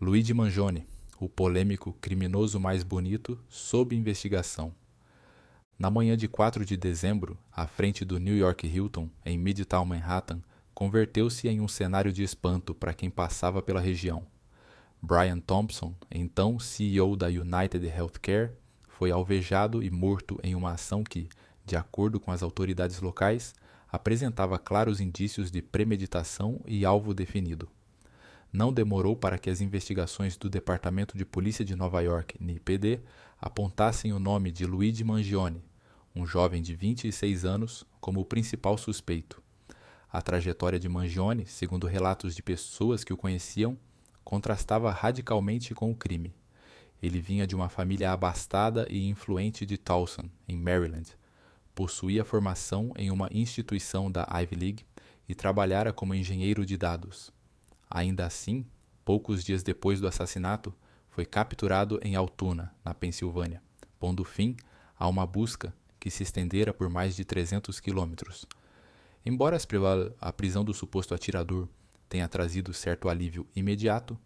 Luigi Mangione, o polêmico criminoso mais bonito, sob investigação. Na manhã de 4 de dezembro, à frente do New York Hilton, em Midtown Manhattan, converteu-se em um cenário de espanto para quem passava pela região. Brian Thompson, então CEO da United Healthcare, foi alvejado e morto em uma ação que, de acordo com as autoridades locais, apresentava claros indícios de premeditação e alvo definido. Não demorou para que as investigações do Departamento de Polícia de Nova York, NYPD, apontassem o nome de Luigi Mangione, um jovem de 26 anos, como o principal suspeito. A trajetória de Mangione, segundo relatos de pessoas que o conheciam, contrastava radicalmente com o crime. Ele vinha de uma família abastada e influente de Towson, em Maryland. Possuía formação em uma instituição da Ivy League e trabalhara como engenheiro de dados. Ainda assim, poucos dias depois do assassinato, foi capturado em Altoona, na Pensilvânia, pondo fim a uma busca que se estendera por mais de 300 quilômetros. Embora a prisão do suposto atirador tenha trazido certo alívio imediato,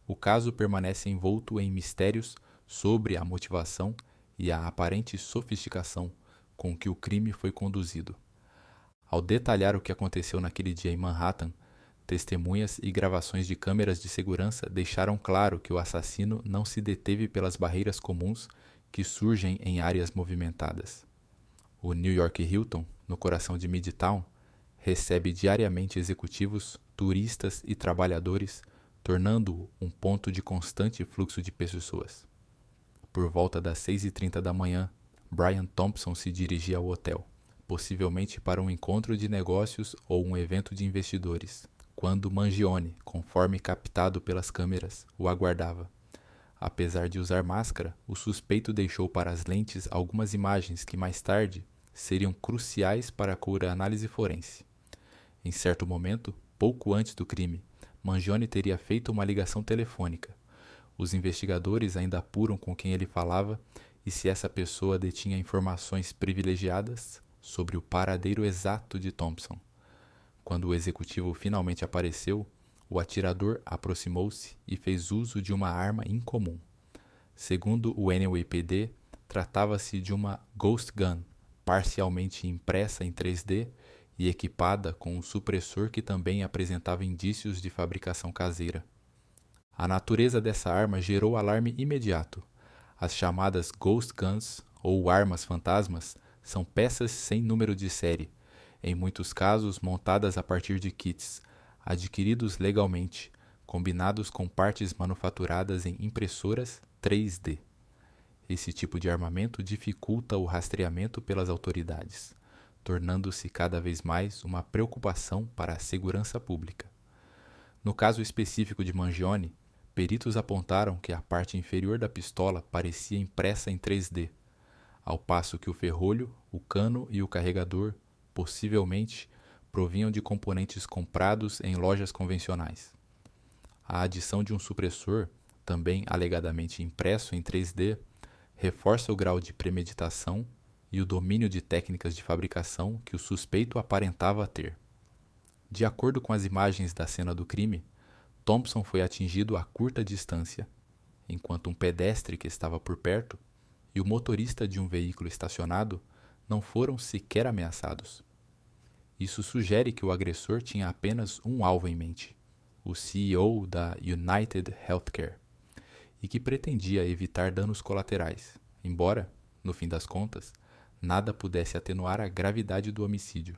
o caso permanece envolto em mistérios sobre a motivação e a aparente sofisticação com que o crime foi conduzido. Ao detalhar o que aconteceu naquele dia em Manhattan, testemunhas e gravações de câmeras de segurança deixaram claro que o assassino não se deteve pelas barreiras comuns que surgem em áreas movimentadas. O New York Hilton, no coração de Midtown, recebe diariamente executivos, turistas e trabalhadores, tornando-o um ponto de constante fluxo de pessoas. Por volta das 6h30 da manhã, Brian Thompson se dirigia ao hotel, possivelmente para um encontro de negócios ou um evento de investidores, quando Mangione, conforme captado pelas câmeras, o aguardava. Apesar de usar máscara, o suspeito deixou para as lentes algumas imagens que mais tarde seriam cruciais para a cura-análise forense. Em certo momento, pouco antes do crime, Mangione teria feito uma ligação telefônica. Os investigadores ainda apuram com quem ele falava e se essa pessoa detinha informações privilegiadas sobre o paradeiro exato de Thompson. Quando o executivo finalmente apareceu, o atirador aproximou-se e fez uso de uma arma incomum. Segundo o NYPD, tratava-se de uma Ghost Gun, parcialmente impressa em 3D e equipada com um supressor que também apresentava indícios de fabricação caseira. A natureza dessa arma gerou alarme imediato. As chamadas Ghost Guns, ou armas fantasmas, são peças sem número de série, em muitos casos montadas a partir de kits, adquiridos legalmente, combinados com partes manufaturadas em impressoras 3D. Esse tipo de armamento dificulta o rastreamento pelas autoridades, tornando-se cada vez mais uma preocupação para a segurança pública. No caso específico de Mangione, peritos apontaram que a parte inferior da pistola parecia impressa em 3D, ao passo que o ferrolho, o cano e o carregador, possivelmente, provinham de componentes comprados em lojas convencionais. A adição de um supressor, também alegadamente impresso em 3D, reforça o grau de premeditação e o domínio de técnicas de fabricação que o suspeito aparentava ter. De acordo com as imagens da cena do crime, Thompson foi atingido a curta distância, enquanto um pedestre que estava por perto e o motorista de um veículo estacionado não foram sequer ameaçados. Isso sugere que o agressor tinha apenas um alvo em mente, o CEO da United Healthcare, e que pretendia evitar danos colaterais, embora, no fim das contas, nada pudesse atenuar a gravidade do homicídio.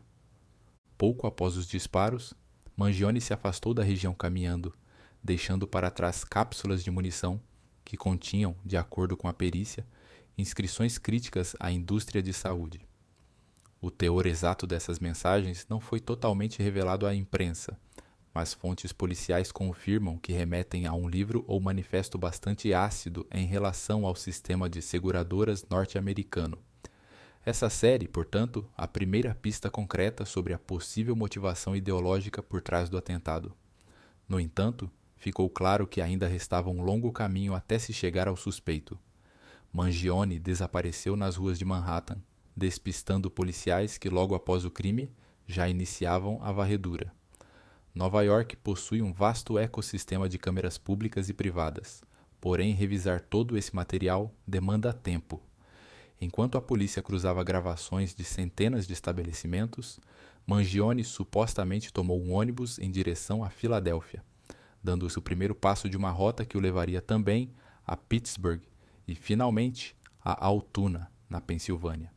Pouco após os disparos, Mangione se afastou da região caminhando, deixando para trás cápsulas de munição que continham, de acordo com a perícia, inscrições críticas à indústria de saúde. O teor exato dessas mensagens não foi totalmente revelado à imprensa, mas fontes policiais confirmam que remetem a um livro ou manifesto bastante ácido em relação ao sistema de seguradoras norte-americano. Essa série, portanto, a primeira pista concreta sobre a possível motivação ideológica por trás do atentado. No entanto, ficou claro que ainda restava um longo caminho até se chegar ao suspeito. Mangione desapareceu nas ruas de Manhattan, despistando policiais que logo após o crime já iniciavam a varredura. Nova York possui um vasto ecossistema de câmeras públicas e privadas, porém revisar todo esse material demanda tempo. Enquanto a polícia cruzava gravações de centenas de estabelecimentos, Mangione supostamente tomou um ônibus em direção a Filadélfia, dando-se o primeiro passo de uma rota que o levaria também a Pittsburgh e, finalmente, a Altoona, na Pensilvânia.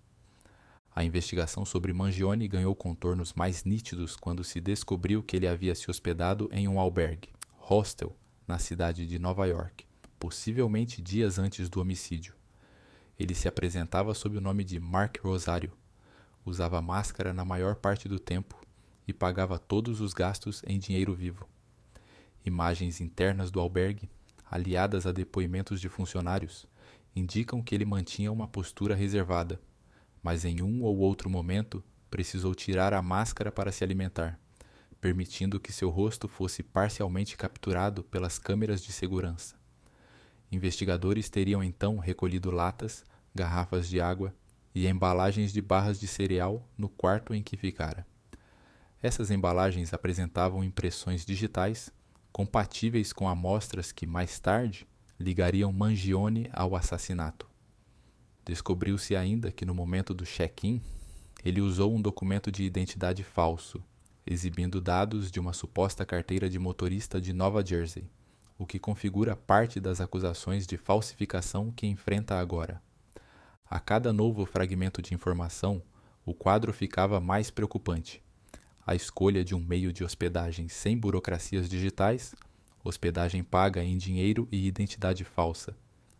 A investigação sobre Mangione ganhou contornos mais nítidos quando se descobriu que ele havia se hospedado em um albergue, hostel, na cidade de Nova York, possivelmente dias antes do homicídio. Ele se apresentava sob o nome de Mark Rosario, usava máscara na maior parte do tempo e pagava todos os gastos em dinheiro vivo. Imagens internas do albergue, aliadas a depoimentos de funcionários, indicam que ele mantinha uma postura reservada, mas em um ou outro momento precisou tirar a máscara para se alimentar, permitindo que seu rosto fosse parcialmente capturado pelas câmeras de segurança. Investigadores teriam então recolhido latas, garrafas de água e embalagens de barras de cereal no quarto em que ficara. Essas embalagens apresentavam impressões digitais compatíveis com amostras que, mais tarde, ligariam Mangione ao assassinato. Descobriu-se ainda que no momento do check-in, ele usou um documento de identidade falso, exibindo dados de uma suposta carteira de motorista de Nova Jersey, o que configura parte das acusações de falsificação que enfrenta agora. A cada novo fragmento de informação, o quadro ficava mais preocupante. A escolha de um meio de hospedagem sem burocracias digitais, hospedagem paga em dinheiro e identidade falsa,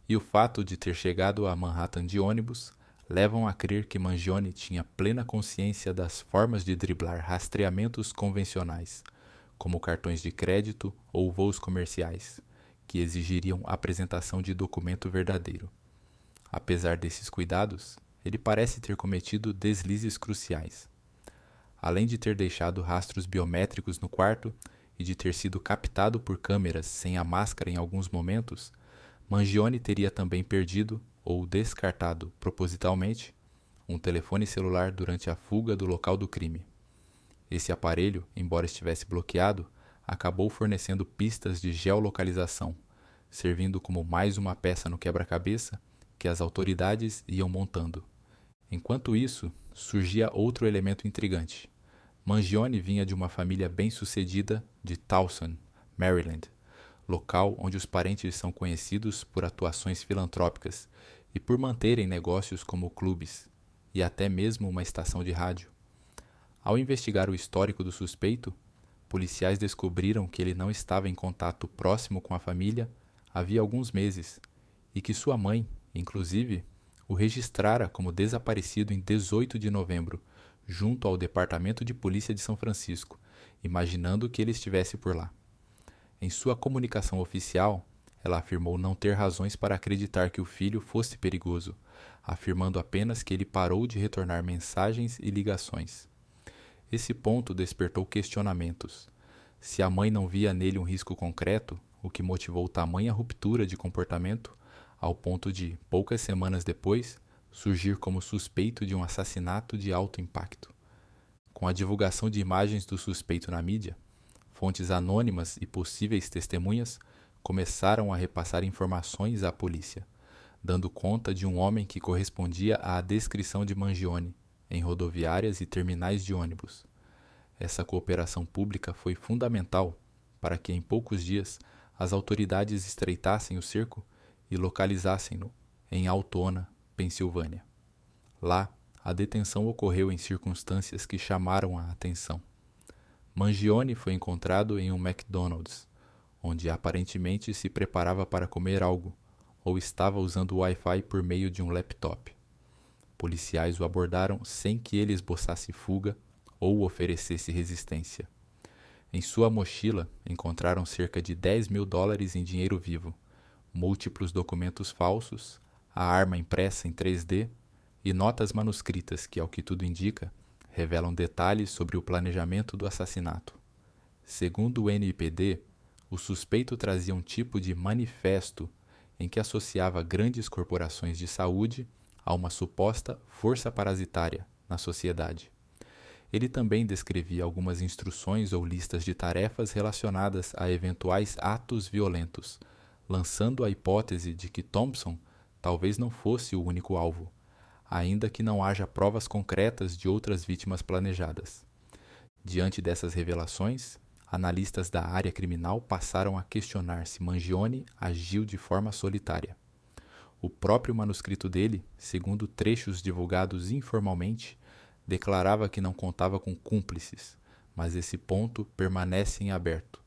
e o fato de ter chegado a Manhattan de ônibus levam a crer que Mangione tinha plena consciência das formas de driblar rastreamentos convencionais, como cartões de crédito ou voos comerciais, que exigiriam apresentação de documento verdadeiro. Apesar desses cuidados, ele parece ter cometido deslizes cruciais. Além de ter deixado rastros biométricos no quarto e de ter sido captado por câmeras sem a máscara em alguns momentos, Mangione teria também perdido, ou descartado propositalmente, um telefone celular durante a fuga do local do crime. Esse aparelho, embora estivesse bloqueado, acabou fornecendo pistas de geolocalização, servindo como mais uma peça no quebra-cabeça que as autoridades iam montando. Enquanto isso, surgia outro elemento intrigante. Mangione vinha de uma família bem-sucedida de Towson, Maryland, local onde os parentes são conhecidos por atuações filantrópicas e por manterem negócios como clubes e até mesmo uma estação de rádio. Ao investigar o histórico do suspeito, policiais descobriram que ele não estava em contato próximo com a família havia alguns meses e que sua mãe, inclusive, o registrara como desaparecido em 18 de novembro, junto ao Departamento de Polícia de São Francisco, imaginando que ele estivesse por lá. Em sua comunicação oficial, ela afirmou não ter razões para acreditar que o filho fosse perigoso, afirmando apenas que ele parou de retornar mensagens e ligações. Esse ponto despertou questionamentos. Se a mãe não via nele um risco concreto, o que motivou tamanha ruptura de comportamento, ao ponto de, poucas semanas depois, surgir como suspeito de um assassinato de alto impacto. Com a divulgação de imagens do suspeito na mídia, fontes anônimas e possíveis testemunhas começaram a repassar informações à polícia, dando conta de um homem que correspondia à descrição de Mangione em rodoviárias e terminais de ônibus. Essa cooperação pública foi fundamental para que, em poucos dias, as autoridades estreitassem o cerco e localizassem-no em Altoona, Pensilvânia. Lá, a detenção ocorreu em circunstâncias que chamaram a atenção. Mangione foi encontrado em um McDonald's, onde aparentemente se preparava para comer algo, ou estava usando o Wi-Fi por meio de um laptop. Policiais o abordaram sem que ele esboçasse fuga ou oferecesse resistência. Em sua mochila encontraram cerca de $10.000 em dinheiro vivo, múltiplos documentos falsos, a arma impressa em 3D e notas manuscritas que, ao que tudo indica, revelam detalhes sobre o planejamento do assassinato. Segundo o NPD, o suspeito trazia um tipo de manifesto em que associava grandes corporações de saúde a uma suposta força parasitária na sociedade. Ele também descrevia algumas instruções ou listas de tarefas relacionadas a eventuais atos violentos, lançando a hipótese de que Thompson talvez não fosse o único alvo, ainda que não haja provas concretas de outras vítimas planejadas. Diante dessas revelações, analistas da área criminal passaram a questionar se Mangione agiu de forma solitária. O próprio manuscrito dele, segundo trechos divulgados informalmente, declarava que não contava com cúmplices, mas esse ponto permanece em aberto.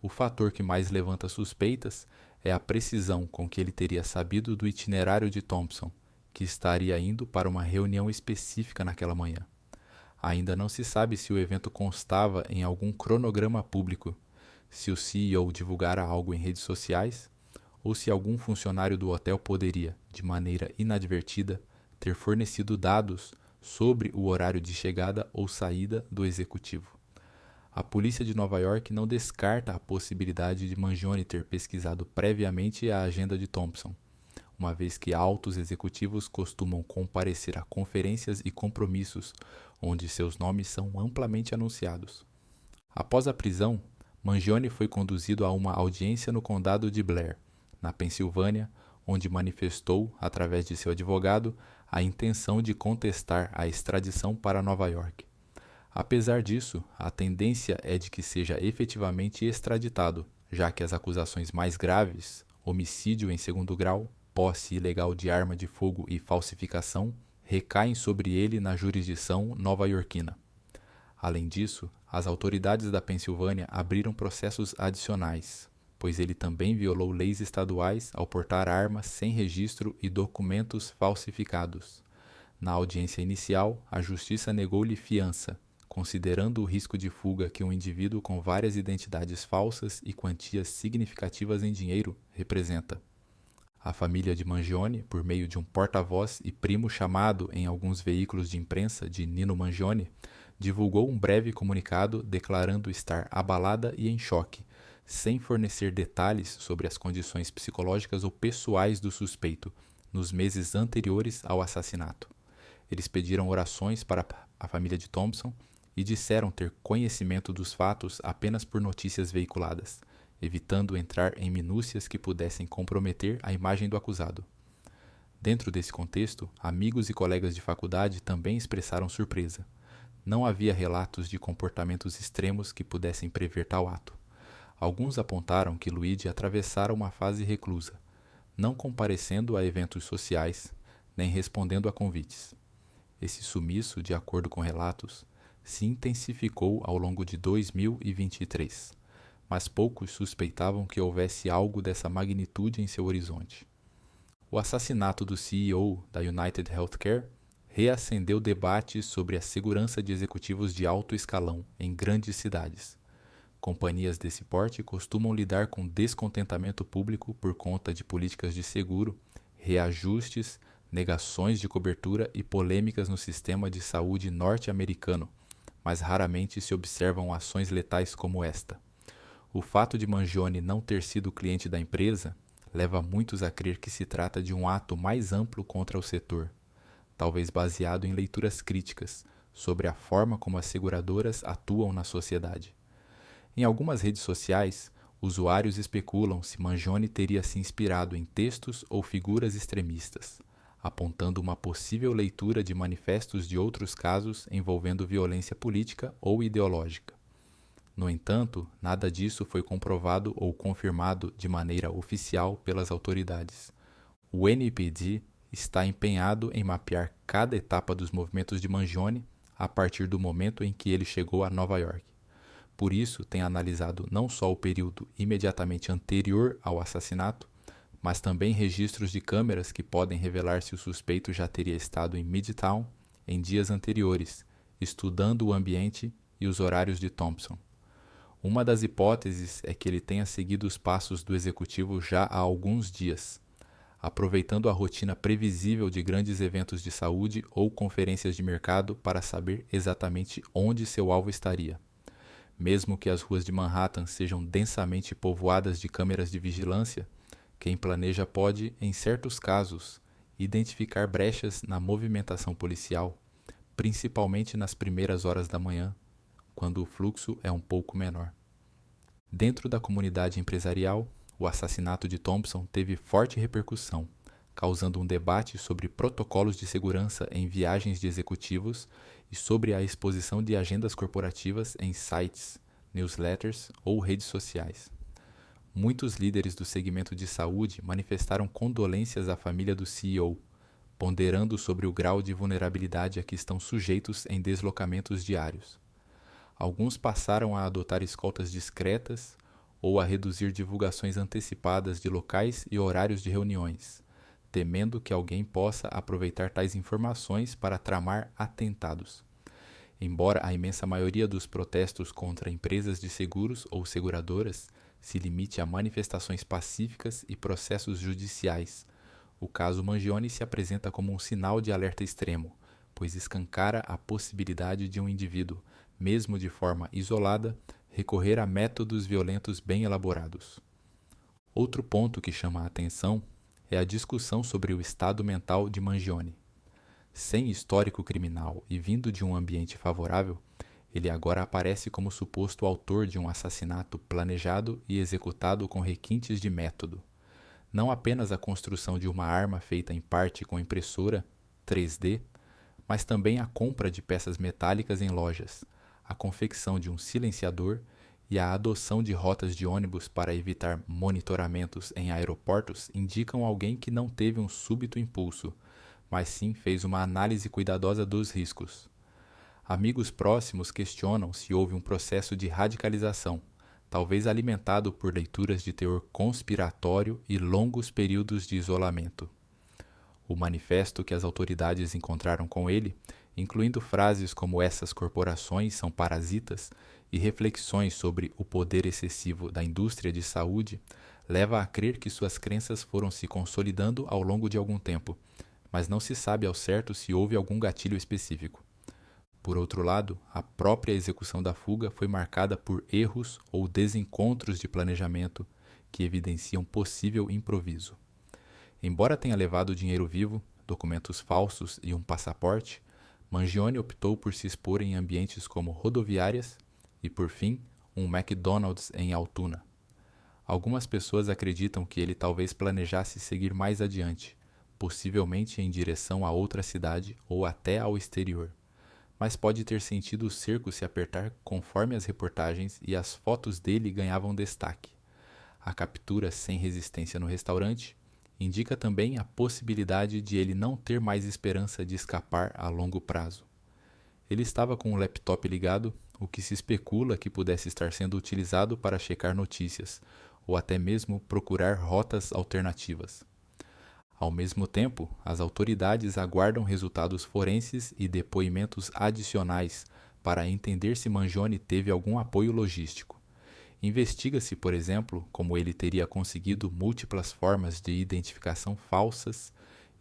O fator que mais levanta suspeitas é a precisão com que ele teria sabido do itinerário de Thompson, que estaria indo para uma reunião específica naquela manhã. Ainda não se sabe se o evento constava em algum cronograma público, se o CEO divulgara algo em redes sociais, ou se algum funcionário do hotel poderia, de maneira inadvertida, ter fornecido dados sobre o horário de chegada ou saída do executivo. A polícia de Nova York não descarta a possibilidade de Mangione ter pesquisado previamente a agenda de Thompson, uma vez que altos executivos costumam comparecer a conferências e compromissos onde seus nomes são amplamente anunciados. Após a prisão, Mangione foi conduzido a uma audiência no condado de Blair, na Pensilvânia, onde manifestou, através de seu advogado, a intenção de contestar a extradição para Nova York. Apesar disso, a tendência é de que seja efetivamente extraditado, já que as acusações mais graves, homicídio em segundo grau, posse ilegal de arma de fogo e falsificação, recaem sobre ele na jurisdição nova-iorquina. Além disso, as autoridades da Pensilvânia abriram processos adicionais, pois ele também violou leis estaduais ao portar armas sem registro e documentos falsificados. Na audiência inicial, a justiça negou-lhe fiança, considerando o risco de fuga que um indivíduo com várias identidades falsas e quantias significativas em dinheiro representa. A família de Mangione, por meio de um porta-voz e primo chamado em alguns veículos de imprensa de Nino Mangione, divulgou um breve comunicado declarando estar abalada e em choque, sem fornecer detalhes sobre as condições psicológicas ou pessoais do suspeito nos meses anteriores ao assassinato. Eles pediram orações para a família de Thompson e disseram ter conhecimento dos fatos apenas por notícias veiculadas, evitando entrar em minúcias que pudessem comprometer a imagem do acusado. Dentro desse contexto, amigos e colegas de faculdade também expressaram surpresa. Não havia relatos de comportamentos extremos que pudessem prever tal ato. Alguns apontaram que Luigi atravessara uma fase reclusa, não comparecendo a eventos sociais, nem respondendo a convites. Esse sumiço, de acordo com relatos, se intensificou ao longo de 2023, mas poucos suspeitavam que houvesse algo dessa magnitude em seu horizonte. O assassinato do CEO da United Healthcare reacendeu debates sobre a segurança de executivos de alto escalão em grandes cidades. Companhias desse porte costumam lidar com descontentamento público por conta de políticas de seguro, reajustes, negações de cobertura e polêmicas no sistema de saúde norte-americano, mas raramente se observam ações letais como esta. O fato de Mangione não ter sido cliente da empresa leva muitos a crer que se trata de um ato mais amplo contra o setor, talvez baseado em leituras críticas sobre a forma como as seguradoras atuam na sociedade. Em algumas redes sociais, usuários especulam se Mangione teria se inspirado em textos ou figuras extremistas, apontando uma possível leitura de manifestos de outros casos envolvendo violência política ou ideológica. No entanto, nada disso foi comprovado ou confirmado de maneira oficial pelas autoridades. O NPD está empenhado em mapear cada etapa dos movimentos de Mangione a partir do momento em que ele chegou a Nova York. Por isso, tem analisado não só o período imediatamente anterior ao assassinato, mas também registros de câmeras que podem revelar se o suspeito já teria estado em Midtown em dias anteriores, estudando o ambiente e os horários de Thompson. Uma das hipóteses é que ele tenha seguido os passos do executivo já há alguns dias, aproveitando a rotina previsível de grandes eventos de saúde ou conferências de mercado para saber exatamente onde seu alvo estaria. Mesmo que as ruas de Manhattan sejam densamente povoadas de câmeras de vigilância, quem planeja pode, em certos casos, identificar brechas na movimentação policial, principalmente nas primeiras horas da manhã, quando o fluxo é um pouco menor. Dentro da comunidade empresarial, o assassinato de Thompson teve forte repercussão, causando um debate sobre protocolos de segurança em viagens de executivos e sobre a exposição de agendas corporativas em sites, newsletters ou redes sociais. Muitos líderes do segmento de saúde manifestaram condolências à família do CEO, ponderando sobre o grau de vulnerabilidade a que estão sujeitos em deslocamentos diários. Alguns passaram a adotar escoltas discretas ou a reduzir divulgações antecipadas de locais e horários de reuniões, temendo que alguém possa aproveitar tais informações para tramar atentados. Embora a imensa maioria dos protestos contra empresas de seguros ou seguradoras se limite a manifestações pacíficas e processos judiciais, o caso Mangione se apresenta como um sinal de alerta extremo, pois escancara a possibilidade de um indivíduo, mesmo de forma isolada, recorrer a métodos violentos bem elaborados. Outro ponto que chama a atenção é a discussão sobre o estado mental de Mangione. Sem histórico criminal e vindo de um ambiente favorável, ele agora aparece como suposto autor de um assassinato planejado e executado com requintes de método. Não apenas a construção de uma arma feita em parte com impressora 3D, mas também a compra de peças metálicas em lojas, a confecção de um silenciador e a adoção de rotas de ônibus para evitar monitoramentos em aeroportos indicam alguém que não teve um súbito impulso, mas sim fez uma análise cuidadosa dos riscos. Amigos próximos questionam se houve um processo de radicalização, talvez alimentado por leituras de teor conspiratório e longos períodos de isolamento. O manifesto que as autoridades encontraram com ele, incluindo frases como essas corporações são parasitas e reflexões sobre o poder excessivo da indústria de saúde, leva a crer que suas crenças foram se consolidando ao longo de algum tempo, mas não se sabe ao certo se houve algum gatilho específico. Por outro lado, a própria execução da fuga foi marcada por erros ou desencontros de planejamento que evidenciam possível improviso. Embora tenha levado dinheiro vivo, documentos falsos e um passaporte, Mangione optou por se expor em ambientes como rodoviárias e, por fim, um McDonald's em Altoona. Algumas pessoas acreditam que ele talvez planejasse seguir mais adiante, possivelmente em direção a outra cidade ou até ao exterior, mas pode ter sentido o cerco se apertar conforme as reportagens e as fotos dele ganhavam destaque. A captura sem resistência no restaurante indica também a possibilidade de ele não ter mais esperança de escapar a longo prazo. Ele estava com o laptop ligado, o que se especula que pudesse estar sendo utilizado para checar notícias, ou até mesmo procurar rotas alternativas. Ao mesmo tempo, as autoridades aguardam resultados forenses e depoimentos adicionais para entender se Mangione teve algum apoio logístico. Investiga-se, por exemplo, como ele teria conseguido múltiplas formas de identificação falsas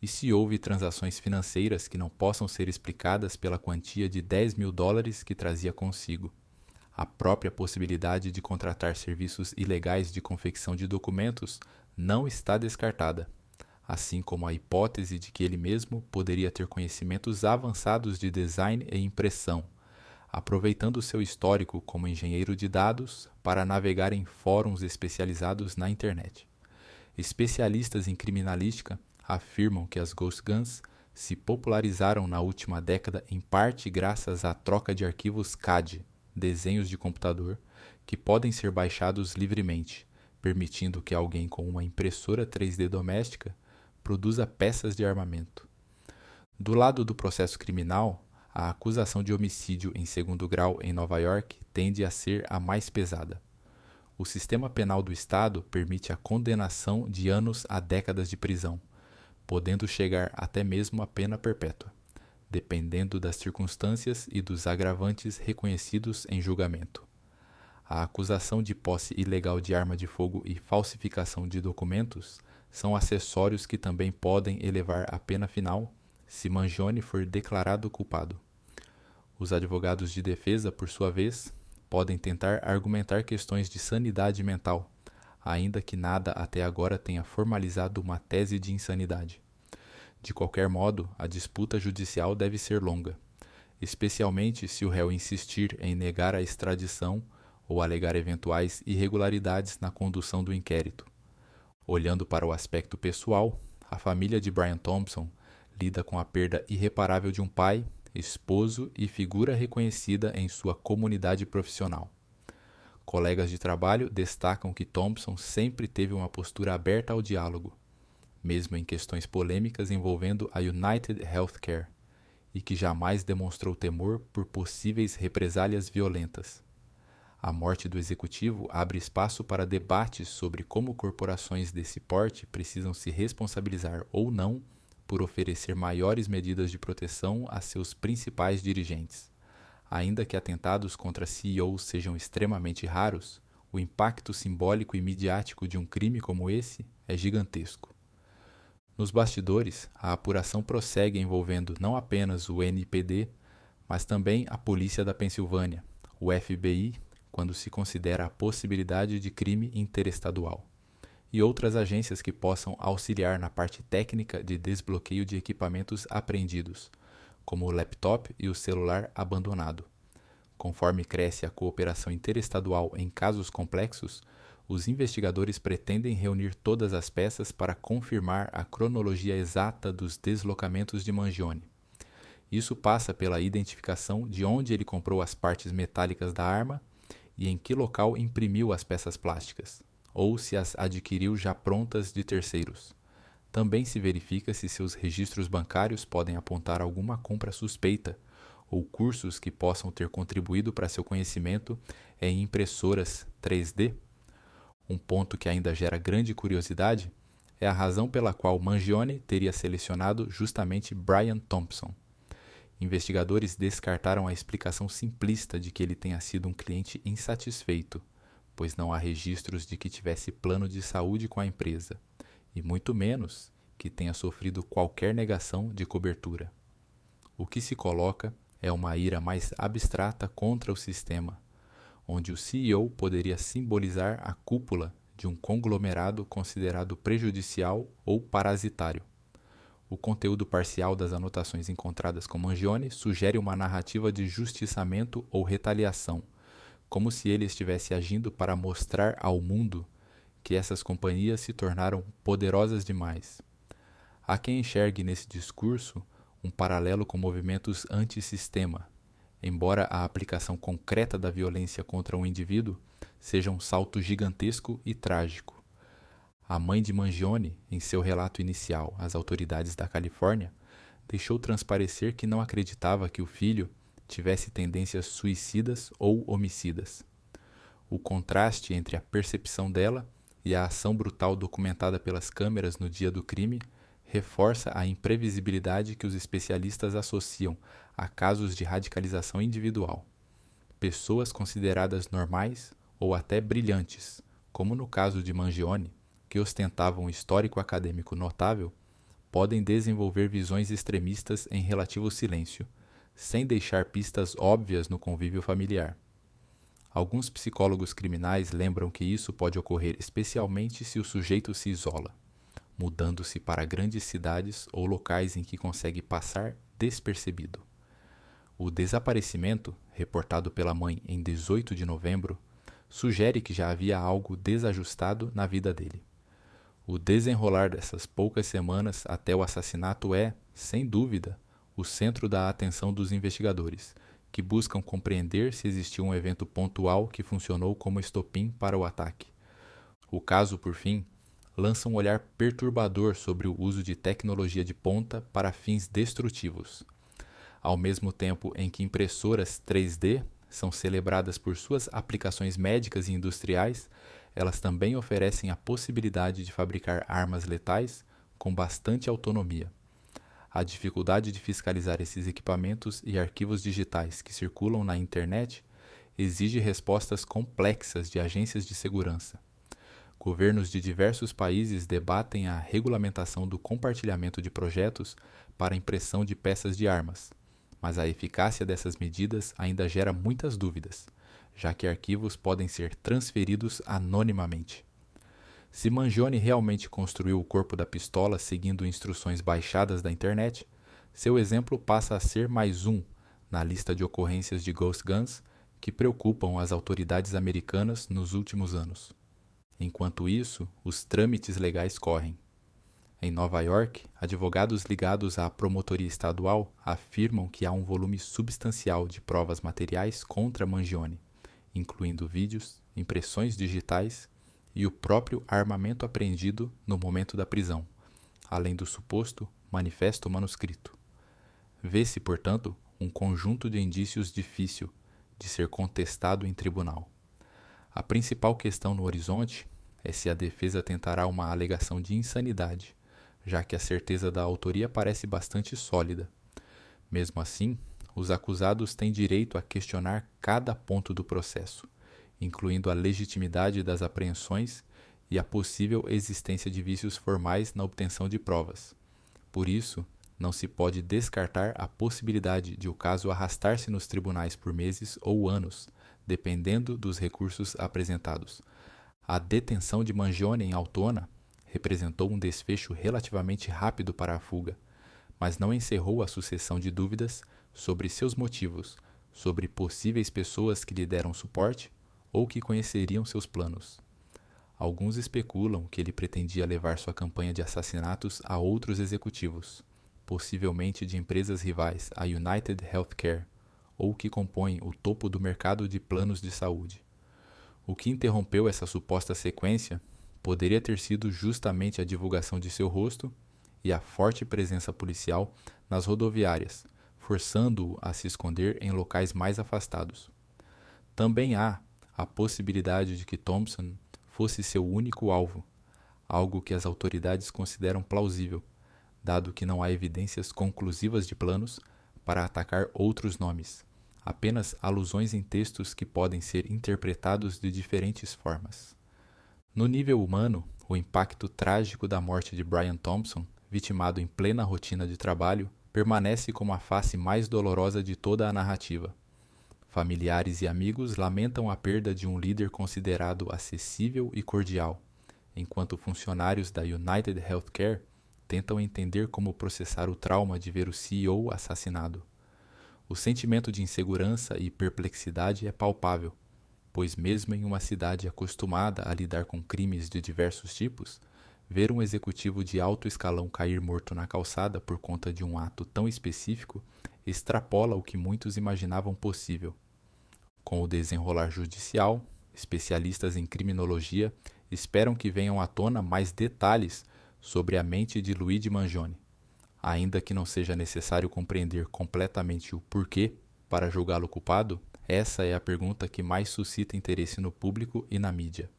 e se houve transações financeiras que não possam ser explicadas pela quantia de $10.000 que trazia consigo. A própria possibilidade de contratar serviços ilegais de confecção de documentos não está descartada, assim como a hipótese de que ele mesmo poderia ter conhecimentos avançados de design e impressão, aproveitando seu histórico como engenheiro de dados para navegar em fóruns especializados na internet. Especialistas em criminalística afirmam que as Ghost Guns se popularizaram na última década em parte graças à troca de arquivos CAD, desenhos de computador, que podem ser baixados livremente, permitindo que alguém com uma impressora 3D doméstica produza peças de armamento. Do lado do processo criminal, a acusação de homicídio em segundo grau em Nova York tende a ser a mais pesada. O sistema penal do estado permite a condenação de anos a décadas de prisão, podendo chegar até mesmo à pena perpétua, dependendo das circunstâncias e dos agravantes reconhecidos em julgamento. A acusação de posse ilegal de arma de fogo e falsificação de documentos são acessórios que também podem elevar a pena final se Mangione for declarado culpado. Os advogados de defesa, por sua vez, podem tentar argumentar questões de sanidade mental, ainda que nada até agora tenha formalizado uma tese de insanidade. De qualquer modo, a disputa judicial deve ser longa. especialmente se o réu insistir em negar a extradição ou alegar eventuais irregularidades na condução do inquérito. Olhando para o aspecto pessoal, a família de Brian Thompson lida com a perda irreparável de um pai, esposo e figura reconhecida em sua comunidade profissional. Colegas de trabalho destacam que Thompson sempre teve uma postura aberta ao diálogo, mesmo em questões polêmicas envolvendo a United Healthcare, e que jamais demonstrou temor por possíveis represálias violentas. A morte do executivo abre espaço para debates sobre como corporações desse porte precisam se responsabilizar ou não por oferecer maiores medidas de proteção a seus principais dirigentes. Ainda que atentados contra CEOs sejam extremamente raros, o impacto simbólico e midiático de um crime como esse é gigantesco. Nos bastidores, a apuração prossegue envolvendo não apenas o NPD, mas também a Polícia da Pensilvânia, o FBI, quando se considera a possibilidade de crime interestadual, e outras agências que possam auxiliar na parte técnica de desbloqueio de equipamentos apreendidos, como o laptop e o celular abandonado. Conforme cresce a cooperação interestadual em casos complexos, os investigadores pretendem reunir todas as peças para confirmar a cronologia exata dos deslocamentos de Mangione. Isso passa pela identificação de onde ele comprou as partes metálicas da arma e em que local imprimiu as peças plásticas, ou se as adquiriu já prontas de terceiros. Também se verifica se seus registros bancários podem apontar alguma compra suspeita ou cursos que possam ter contribuído para seu conhecimento em impressoras 3D. Um ponto que ainda gera grande curiosidade é a razão pela qual Mangione teria selecionado justamente Brian Thompson. Investigadores descartaram a explicação simplista de que ele tenha sido um cliente insatisfeito, pois não há registros de que tivesse plano de saúde com a empresa, e muito menos que tenha sofrido qualquer negação de cobertura. O que se coloca é uma ira mais abstrata contra o sistema, onde o CEO poderia simbolizar a cúpula de um conglomerado considerado prejudicial ou parasitário. O conteúdo parcial das anotações encontradas com Mangione sugere uma narrativa de justiçamento ou retaliação, como se ele estivesse agindo para mostrar ao mundo que essas companhias se tornaram poderosas demais. Há quem enxergue nesse discurso um paralelo com movimentos antissistema, embora a aplicação concreta da violência contra um indivíduo seja um salto gigantesco e trágico. A mãe de Mangione, em seu relato inicial às autoridades da Califórnia, deixou transparecer que não acreditava que o filho tivesse tendências suicidas ou homicidas. O contraste entre a percepção dela e a ação brutal documentada pelas câmeras no dia do crime reforça a imprevisibilidade que os especialistas associam a casos de radicalização individual. Pessoas consideradas normais ou até brilhantes, como no caso de Mangione, que ostentavam um histórico acadêmico notável, podem desenvolver visões extremistas em relativo silêncio, sem deixar pistas óbvias no convívio familiar. Alguns psicólogos criminais lembram que isso pode ocorrer especialmente se o sujeito se isola, mudando-se para grandes cidades ou locais em que consegue passar despercebido. O desaparecimento, reportado pela mãe em 18 de novembro, sugere que já havia algo desajustado na vida dele. O desenrolar dessas poucas semanas até o assassinato é, sem dúvida, o centro da atenção dos investigadores, que buscam compreender se existiu um evento pontual que funcionou como estopim para o ataque. O caso, por fim, lança um olhar perturbador sobre o uso de tecnologia de ponta para fins destrutivos. Ao mesmo tempo em que impressoras 3D são celebradas por suas aplicações médicas e industriais, elas também oferecem a possibilidade de fabricar armas letais com bastante autonomia. A dificuldade de fiscalizar esses equipamentos e arquivos digitais que circulam na internet exige respostas complexas de agências de segurança. Governos de diversos países debatem a regulamentação do compartilhamento de projetos para impressão de peças de armas, mas a eficácia dessas medidas ainda gera muitas dúvidas, já que arquivos podem ser transferidos anonimamente. Se Mangione realmente construiu o corpo da pistola seguindo instruções baixadas da internet, seu exemplo passa a ser mais um na lista de ocorrências de Ghost Guns que preocupam as autoridades americanas nos últimos anos. Enquanto isso, os trâmites legais correm. Em Nova York, advogados ligados à promotoria estadual afirmam que há um volume substancial de provas materiais contra Mangione, incluindo vídeos, impressões digitais e o próprio armamento apreendido no momento da prisão, além do suposto manifesto manuscrito. Vê-se, portanto, um conjunto de indícios difícil de ser contestado em tribunal. A principal questão no horizonte é se a defesa tentará uma alegação de insanidade, já que a certeza da autoria parece bastante sólida. Mesmo assim, os acusados têm direito a questionar cada ponto do processo, incluindo a legitimidade das apreensões e a possível existência de vícios formais na obtenção de provas. Por isso, não se pode descartar a possibilidade de o caso arrastar-se nos tribunais por meses ou anos, dependendo dos recursos apresentados. A detenção de Mangione em Altona representou um desfecho relativamente rápido para a fuga, mas não encerrou a sucessão de dúvidas sobre seus motivos, sobre possíveis pessoas que lhe deram suporte ou que conheceriam seus planos. Alguns especulam que ele pretendia levar sua campanha de assassinatos a outros executivos, possivelmente de empresas rivais à United Healthcare, ou que compõem o topo do mercado de planos de saúde. O que interrompeu essa suposta sequência poderia ter sido justamente a divulgação de seu rosto e a forte presença policial nas rodoviárias, forçando-o a se esconder em locais mais afastados. Também há a possibilidade de que Thompson fosse seu único alvo, algo que as autoridades consideram plausível, dado que não há evidências conclusivas de planos para atacar outros nomes, apenas alusões em textos que podem ser interpretados de diferentes formas. No nível humano, o impacto trágico da morte de Brian Thompson, vitimado em plena rotina de trabalho, permanece como a face mais dolorosa de toda a narrativa. Familiares e amigos lamentam a perda de um líder considerado acessível e cordial, enquanto funcionários da United Healthcare tentam entender como processar o trauma de ver o CEO assassinado. O sentimento de insegurança e perplexidade é palpável, pois mesmo em uma cidade acostumada a lidar com crimes de diversos tipos, ver um executivo de alto escalão cair morto na calçada por conta de um ato tão específico extrapola o que muitos imaginavam possível. Com o desenrolar judicial, especialistas em criminologia esperam que venham à tona mais detalhes sobre a mente de Luigi Mangione, ainda que não seja necessário compreender completamente o porquê para julgá-lo culpado. Essa é a pergunta que mais suscita interesse no público e na mídia.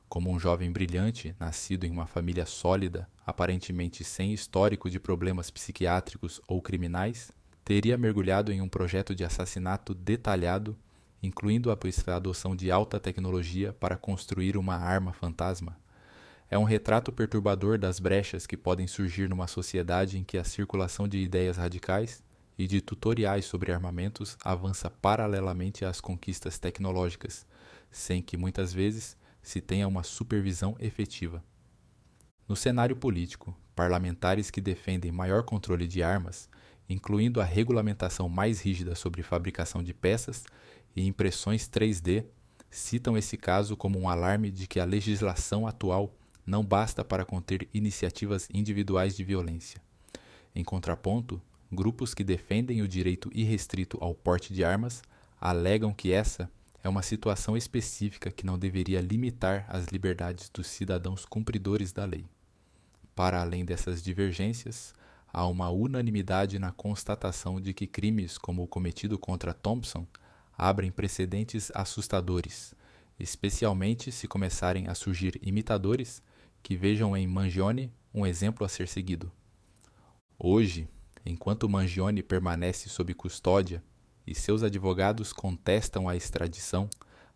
Como um jovem brilhante, nascido em uma família sólida, aparentemente sem histórico de problemas psiquiátricos ou criminais, teria mergulhado em um projeto de assassinato detalhado, incluindo a adoção de alta tecnologia para construir uma arma fantasma. É um retrato perturbador das brechas que podem surgir numa sociedade em que a circulação de ideias radicais e de tutoriais sobre armamentos avança paralelamente às conquistas tecnológicas, sem que muitas vezes se tenha uma supervisão efetiva. No cenário político, parlamentares que defendem maior controle de armas, incluindo a regulamentação mais rígida sobre fabricação de peças e impressões 3D, citam esse caso como um alarme de que a legislação atual não basta para conter iniciativas individuais de violência. Em contraponto, grupos que defendem o direito irrestrito ao porte de armas alegam que essa é uma situação específica que não deveria limitar as liberdades dos cidadãos cumpridores da lei. Para além dessas divergências, há uma unanimidade na constatação de que crimes como o cometido contra Thompson abrem precedentes assustadores, especialmente se começarem a surgir imitadores que vejam em Mangione um exemplo a ser seguido. Hoje, enquanto Mangione permanece sob custódia e seus advogados contestam a extradição,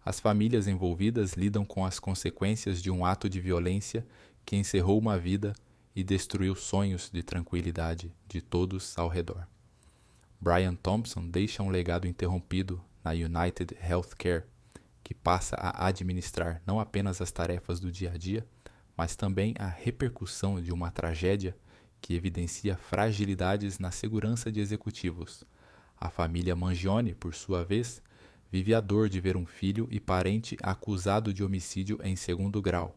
as famílias envolvidas lidam com as consequências de um ato de violência que encerrou uma vida e destruiu sonhos de tranquilidade de todos ao redor. Brian Thompson deixa um legado interrompido na United Healthcare, que passa a administrar não apenas as tarefas do dia a dia, mas também a repercussão de uma tragédia que evidencia fragilidades na segurança de executivos, A família Mangione, por sua vez, vive a dor de ver um filho e parente acusado de homicídio em segundo grau,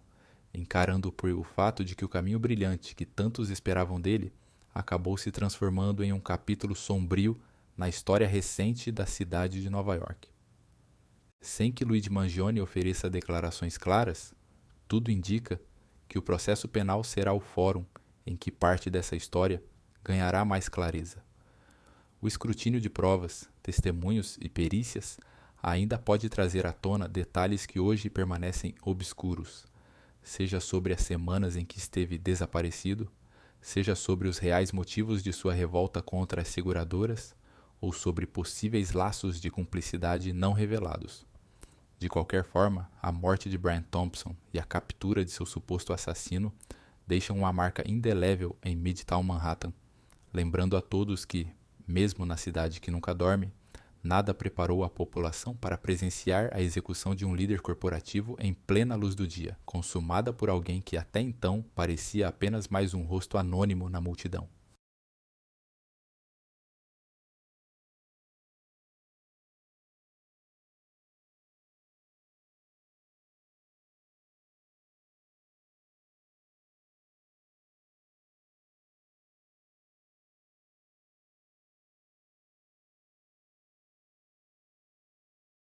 encarando por o fato de que o caminho brilhante que tantos esperavam dele acabou se transformando em um capítulo sombrio na história recente da cidade de Nova York. Sem que Luigi Mangione ofereça declarações claras, tudo indica que o processo penal será o fórum em que parte dessa história ganhará mais clareza. O escrutínio de provas, testemunhos e perícias ainda pode trazer à tona detalhes que hoje permanecem obscuros, seja sobre as semanas em que esteve desaparecido, seja sobre os reais motivos de sua revolta contra as seguradoras, ou sobre possíveis laços de cumplicidade não revelados. De qualquer forma, a morte de Brian Thompson e a captura de seu suposto assassino deixam uma marca indelével em Midtown Manhattan, lembrando a todos que, mesmo na cidade que nunca dorme, nada preparou a população para presenciar a execução de um líder corporativo em plena luz do dia, consumada por alguém que até então parecia apenas mais um rosto anônimo na multidão.